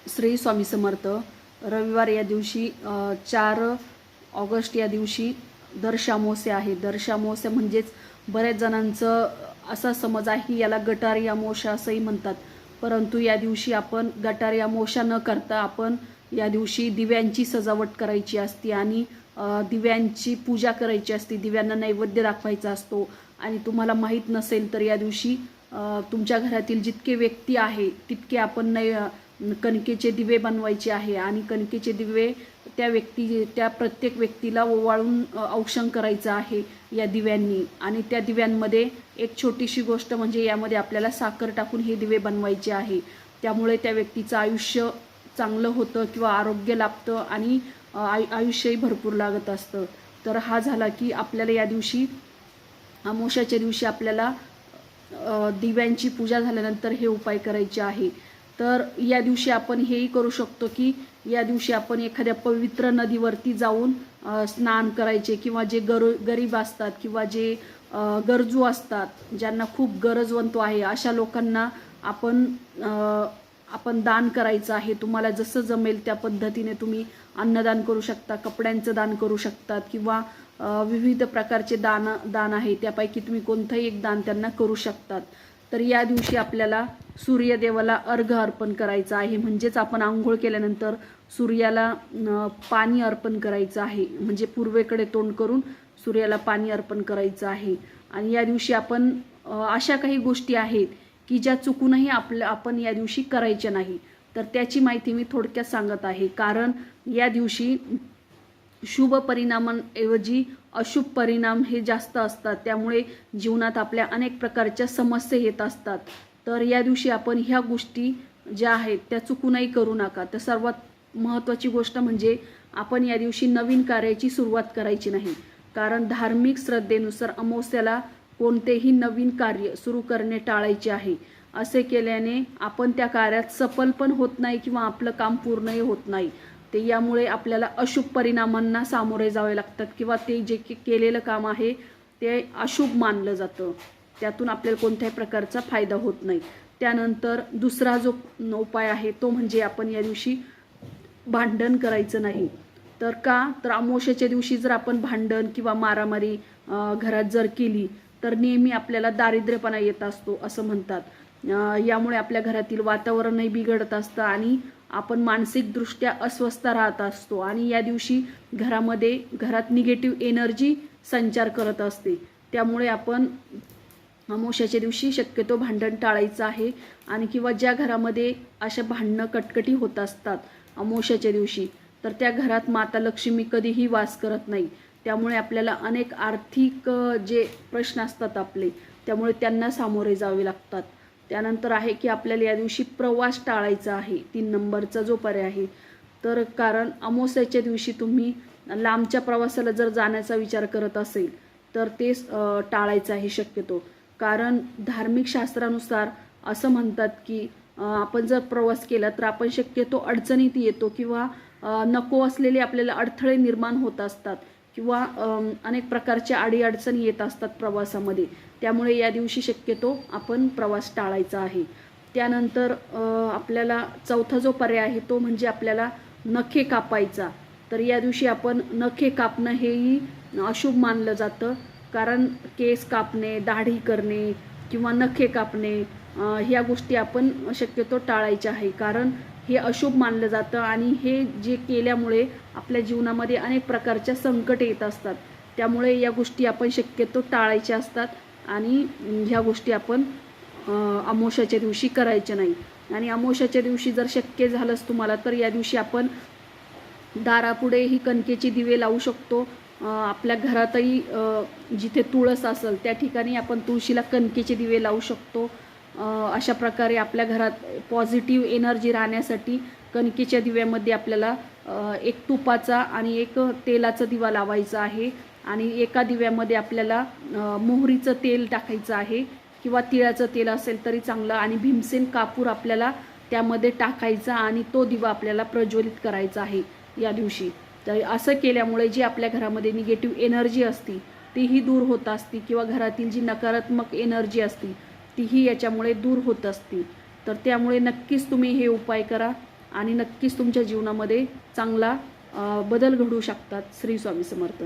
श्री स्वामी समर्थ. रविवार या दिवशी 4 ऑगस्ट या दिवशी दर्शामोसे आहे. दर्शामोसे म्हणजेच बऱ्याच जणांचं असा समज आहे की याला गटारी अमावस्या असंही म्हणतात. परंतु या दिवशी आपण गटारी अमावस्या न करता आपण या दिवशी दिव्यांची सजावट करायची असते आणि दिव्यांची पूजा करायची असते. दिव्यांना नैवेद्य दाखवायचा असतो. आणि तुम्हाला माहीत नसेल तर या दिवशी तुमच्या घरातील जितके व्यक्ती आहे तितके आपण कणकेचे दिवे बनवायचे आहे आणि कणकेचे दिवे त्या प्रत्येक व्यक्तीला ओवाळून औक्षण करायचं आहे या दिव्यांनी. आणि त्या दिव्यांमध्ये एक छोटीशी गोष्ट म्हणजे यामध्ये आपल्याला साखर टाकून हे दिवे बनवायचे आहे. त्यामुळे त्या व्यक्तीचं आयुष्य चांगलं होतं किंवा आरोग्य लाभतं आणि आयुष्यही भरपूर लागत असतं. तर हा झाला की आपल्याला या दिवशी अमावस्याच्या दिवशी आपल्याला दिव्यांची पूजा झाल्यानंतर हे उपाय करायचे आहे. तर या दिवशी आपण हेही करू शकतो की या दिवशी आपण एखाद्या पवित्र नदीवरती जाऊन स्नान करायचे किंवा जे गरीब असतात किंवा जे गरजू असतात, ज्यांना खूप गरजवंत आहे अशा लोकांना आपण दान करायचं आहे. तुम्हाला जसं जमेल त्या पद्धतीने तुम्ही अन्नदान करू शकता, कपड्यांचं दान करू शकतात किंवा विविध प्रकारचे दान आहे त्यापैकी तुम्ही कोणतंही एक दान त्यांना करू शकतात. तर या दिवशी आपल्याला सूर्यदेवाला अर्घ्य अर्पण करायचं आहे. म्हणजेच आपण आंघोळ केल्यानंतर सूर्याला पाणी अर्पण करायचं आहे. म्हणजे पूर्वेकडे तोंड करून सूर्याला पाणी अर्पण करायचं आहे. आणि या दिवशी आपण अशा काही गोष्टी आहेत की ज्या चुकूनही आपण या दिवशी करायच्या नाही. तर त्याची माहिती मी थोडक्यात सांगत आहे. कारण या दिवशी शुभ परिणामांऐवजी अशुभ परिणाम हे जास्त असतात. त्यामुळे जीवनात आपल्या अनेक प्रकारच्या समस्या येत असतात. तर या दिवशी आपण ह्या गोष्टी ज्या आहेत त्या चुकूनही करू नका. तर सर्वात महत्त्वाची गोष्ट म्हणजे आपण या दिवशी नवीन कार्याची सुरुवात करायची नाही. कारण धार्मिक श्रद्धेनुसार अमावस्याला कोणतेही नवीन कार्य सुरू करणे टाळायचे आहे. असे केल्याने आपण त्या कार्यात सफल पण होत नाही किंवा आपलं काम पूर्णही होत नाही. ते यामुळे आपल्याला अशुभ परिणामांना सामोरे जावे लागतात किंवा ते जे केलेलं काम आहे ते अशुभ मानलं जातं. त्यातून आपल्याला कोणत्याही प्रकारचा फायदा होत नाही. त्यानंतर दुसरा जो उपाय आहे तो म्हणजे आपण या दिवशी भांडण करायचं नाही. तर का तर अमावस्येच्या दिवशी जर आपण भांडण किंवा मारामारी घरात जर केली तर नेहमी आपल्याला दारिद्र्यपणा येत असतो असं म्हणतात. यामुळे आपल्या घरातील वातावरणही बिघडत असतं आणि आपण मानसिकदृष्ट्या अस्वस्थ राहत असतो. आणि या दिवशी घरात निगेटिव्ह एनर्जी संचार करत असते. त्यामुळे आपण अमावस्याच्या दिवशी शक्यतो भांडण टाळायचं आहे. आणि किंवा ज्या घरामध्ये अशा भांडणं कटकटी होत असतात अमावस्याच्या दिवशी तर त्या घरात माता लक्ष्मी कधीही वास करत नाही. त्यामुळे आपल्याला अनेक आर्थिक जे प्रश्न असतात आपले त्यामुळे त्यांना सामोरे जावे लागतात. त्यानंतर आहे की आपल्याला या दिवशी प्रवास टाळायचा आहे. 3 नंबरचा जो पर्याय आहे. तर कारण अमावस्याच्या दिवशी तुम्ही लांबच्या प्रवासाला जर जाण्याचा विचार करत असेल तर ते टाळायचं आहे शक्यतो. कारण धार्मिक शास्त्रानुसार असं म्हणतात की आपण जर प्रवास केला तर आपण शक्यतो अडचणीत येतो किंवा नको असलेले आपल्याला अडथळे निर्माण होत असतात किंवा अनेक प्रकारच्या अडीअडचणी येत असतात प्रवासामध्ये. त्यामुळे या दिवशी शक्यतो आपण प्रवास टाळायचा आहे. त्यानंतर आपल्याला चौथा जो पर्याय आहे तो म्हणजे आपल्याला नखे कापायचा. तर या दिवशी आपण नखे कापणं हेही अशुभ मानलं जातं. कारण केस कापणे, दाढी करणे किंवा नखे कापणे ह्या गोष्टी आपण शक्यतो टाळायच्या आहे. कारण हे अशुभ मानलं जातं आणि हे जे केल्यामुळे आपल्या जीवनामध्ये अनेक प्रकारच्या संकट येत असतात. त्यामुळे या गोष्टी आपण शक्यतो टाळायच्या असतात आणि ह्या गोष्टी आपण अमावस्याच्या दिवशी करायच्या नाही. आणि अमावस्याच्या दिवशी जर शक्य झालंच तुम्हाला तर या दिवशी आपण दारापुढे ही कणकेची दिवे लावू शकतो. आपल्या घरातही जिथे तुळस असेल त्या ठिकाणी आपण तुळशीला कणकेचे दिवे लावू शकतो. अशा प्रकारे आपल्या घरात पॉझिटिव्ह एनर्जी राहण्यासाठी कणकेच्या दिव्यामध्ये आपल्याला एक तुपाचा आणि एक तेलाचा दिवा लावायचा आहे. आणि एका दिव्यामध्ये आपल्याला मोहरीचं तेल टाकायचं आहे किंवा तिळाचं तेल असेल तरी चांगलं. आणि भीमसेन कापूर आपल्याला त्यामध्ये टाकायचा आणि तो दिवा आपल्याला प्रज्वलित करायचा आहे या दिवशी. तर असं केल्यामुळे जी आपल्या घरामध्ये निगेटिव्ह एनर्जी असती तीही दूर होत असती किंवा घरातील जी नकारात्मक एनर्जी असती तीही याच्यामुळे दूर होत असती. तर त्यामुळे नक्कीच तुम्ही हे उपाय करा. आणि नक्कीच तुमच्या जीवनामध्ये चांगला बदल घडू शकतात. श्री स्वामी समर्थ.